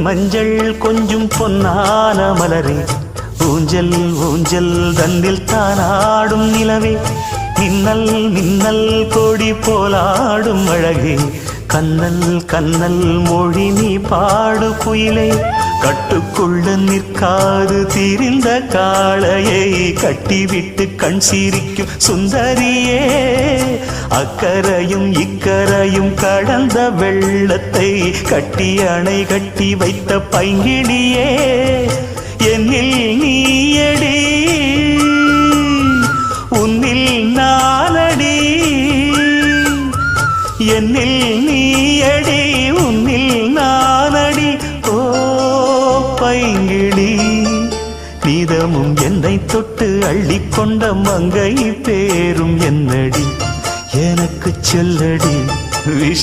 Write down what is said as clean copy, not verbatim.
மஞ்சள் கொஞ்சம் பொன்னான மலரே, ஊஞ்சல் ஊஞ்சல் தன்னில் தானாடும் நிலவே, மின்னல் மின்னல் கொடி போலாடும் அழகே, கண்ணல் கண்ணல் மொழி நீ பாடு குயிலே, கட்டுக்குள்ள நிற்காது திரிந்த காளையை கட்டிவிட்டு கண் சிரிக்கும் சுந்தரியே, அக்கரையும் இக்கரையும் கடந்த வெள்ளத்தை கட்டி அணை கட்டி வைத்த பைங்கிளியே, என்னில் நீயடி உன்னில் நானடி, என்னில் நீயடி உன்னில் நானடி. ஓ பைங்கிளி, நீதமும் என்னை தொட்டு அள்ளிக்கொண்ட மங்கை பேரும் என்னடி, எனக்கு சொல்லடி.